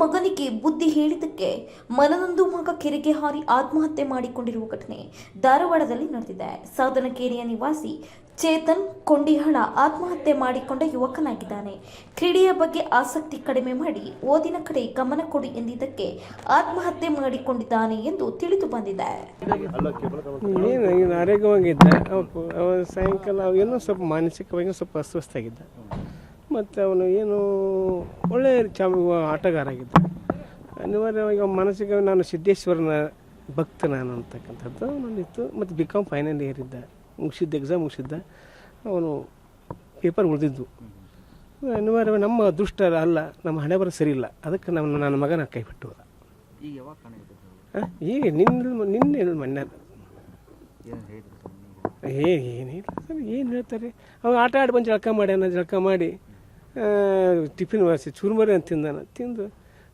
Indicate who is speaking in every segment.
Speaker 1: ಮಗನಿಗೆ ಬುದ್ಧಿ ಹೇಳಿದ್ದಕ್ಕೆ ಮನನೊಂದು ಮಗ ಕೆರೆಗೆ ಹಾರಿ ಆತ್ಮಹತ್ಯೆ ಮಾಡಿಕೊಂಡಿರುವ ಘಟನೆ ಧಾರವಾಡದಲ್ಲಿ ನಡೆದಿದೆ. ಸಾಧನಕೇರಿಯ ನಿವಾಸಿ ಚೇತನ್ ಕೊಂಡಿಹಾಳ ಆತ್ಮಹತ್ಯೆ ಮಾಡಿಕೊಂಡ ಯುವಕನಾಗಿದ್ದಾನೆ. ಕ್ರೀಡೆಯ ಬಗ್ಗೆ ಆಸಕ್ತಿ ಕಡಿಮೆ ಮಾಡಿ ಓದಿನ ಕಡೆ ಗಮನ ಕೊಡಿ ಎಂದಿದ್ದಕ್ಕೆ ಆತ್ಮಹತ್ಯೆ ಮಾಡಿಕೊಂಡಿದ್ದಾನೆ ಎಂದು ತಿಳಿದು ಬಂದಿದೆ.
Speaker 2: ಏನು ಆರೋಗ್ಯವಾಗಿದ್ದ, ಸಾಯಂಕಾಲ ಏನೋ ಸ್ವಲ್ಪ ಮಾನಸಿಕವಾಗಿ ಸ್ವಲ್ಪ ಅಸ್ವಸ್ಥಾಗಿದ್ದ. ಮತ್ತು ಅವನು ಏನು ಒಳ್ಳೆಯ ಆಟಗಾರ ಆಗಿದ್ದ. ಅನಿವಾರ್ಯವಾಗಿ ಮಾನಸಿಕ ನಾನು ಸಿದ್ದೇಶ್ವರನ ಭಕ್ತ ನಾನು ಅಂತಕ್ಕಂಥದ್ದು ನನ್ನಿತ್ತು. ಮತ್ತು BCom ಫೈನಲ್ ಇಯರ್ ಇದ್ದ, ಎಕ್ಸಾಮ್ ಮುಗಿಸಿದ್ದ. ಅವನು ಪೇಪರ್ ಉಳಿದಿದ್ದು. ಅನಿವಾರ್ಯವಾಗಿ ನಮ್ಮ ಅದೃಷ್ಟ ಅಲ್ಲ, ನಮ್ಮ ಹಣೆ ಬರ ಸರಿ ಇಲ್ಲ. ಅದಕ್ಕೆ ನನ್ನ ಮಗನ ಕೈ ಬಿಟ್ಟು ಹೋದ. ಈಗ ನಿನ್ನೆ ಮೊನ್ನೆ ಏನಿಲ್ಲ ಸರ್, ಏನು ಹೇಳ್ತಾರೆ. ಅವಾಗ ಆಟ ಆಡಿ ಬಂದು ಜಳಕ ಮಾಡಿ ಟಿಫಿನ್ ಚೂರುಮರಿ ಅಂತ ತಿಂದು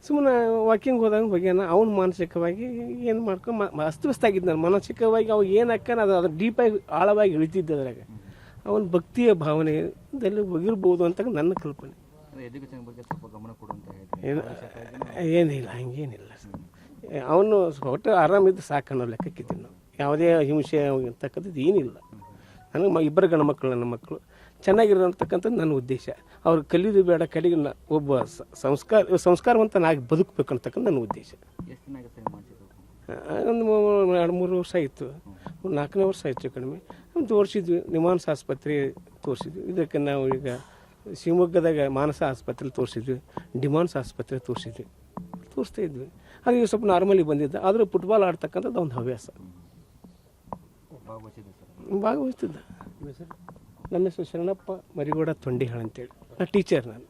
Speaker 2: ಸುಮ್ಮನೆ ವಾಕಿಂಗ್ ಹೋದಾಗ ಹೋಗ್ಯಾನ. ಅವನು ಮಾನಸಿಕವಾಗಿ ಏನು ಮಾಡ್ಕೊಂಡು ಅಸ್ತವ್ಯಸ್ತ ನಾನು ಮಾನಸಿಕವಾಗಿ ಅವಾಗ ಏನು ಹಾಕ್ಕಾನ ಅದು ಡೀಪಾಗಿ ಆಳವಾಗಿ ಇಳಿತಿದ್ದ. ಅದ್ರಾಗ ಅವನ ಭಕ್ತಿಯ ಭಾವನೆಯಲ್ಲಿ ಹೋಗಿರ್ಬೋದು ಅಂತ ನನ್ನ ಕಲ್ಪನೆ. ಏನಿಲ್ಲ, ಹಂಗೇನಿಲ್ಲ ಸರ್. ಅವನು ಒಟ್ಟು ಆರಾಮಿದ್ದು ಸಾಕನ್ನೋ ಲೆಕ್ಕಕ್ಕಿದ್ದೀವಿ ನಾವು. ಯಾವುದೇ ಹಿಂಸೆ ಅಂತಕ್ಕಂಥದ್ದು ಏನಿಲ್ಲ. ನನಗೆ ಇಬ್ಬರು ಗಂಡು ಮಕ್ಕಳು, ನನ್ನ ಮಕ್ಕಳು ಚೆನ್ನಾಗಿರೋಂತಕ್ಕಂಥದ್ದು ನನ್ನ ಉದ್ದೇಶ. ಅವ್ರು ಕಲಿಯೋದು ಬೇಡ, ಕಡೆಗೆ ಒಬ್ಬ ಸಂಸ್ಕಾರವಂತನಾಗಿ ಬದುಕಬೇಕು ಅಂತಕ್ಕಂಥ ನನ್ನ ಉದ್ದೇಶ. ಒಂದು 2-3 ವರ್ಷ ಆಯಿತು, 4ನೇ ವರ್ಷ ಆಯಿತು ಕಡಿಮೆ. ತೋರಿಸಿದ್ವಿ, ನಿಮಾನ್ಸ್ ಆಸ್ಪತ್ರೆ ತೋರಿಸಿದ್ವಿ. ಇದಕ್ಕೆ ನಾವು ಈಗ ಶಿವಮೊಗ್ಗದಾಗ ಮಾನಸ ಆಸ್ಪತ್ರೆ ತೋರಿಸಿದ್ವಿ, ಡಿಮಾನ್ಸ್ ಆಸ್ಪತ್ರೆ ತೋರಿಸ್ತಾ ಇದ್ವಿ. ಹಾಗೆ ಸ್ವಲ್ಪ ನಾರ್ಮಲಿ ಬಂದಿದ್ದ. ಆದರೂ ಫುಟ್ಬಾಲ್ ಆಡ್ತಕ್ಕಂಥದ್ದು ಒಂದು ಹವ್ಯಾಸ. ಭಾಗವಹಿಸ್ತಿದ್ದ. ನನ್ನ ಹೆಸರು ಶರಣಪ್ಪ ಮರಿಗೌಡ ತೊಂಡಿಹಾಳ ಅಂತೇಳಿ. ನಾನು ಟೀಚರ್. ನಾನು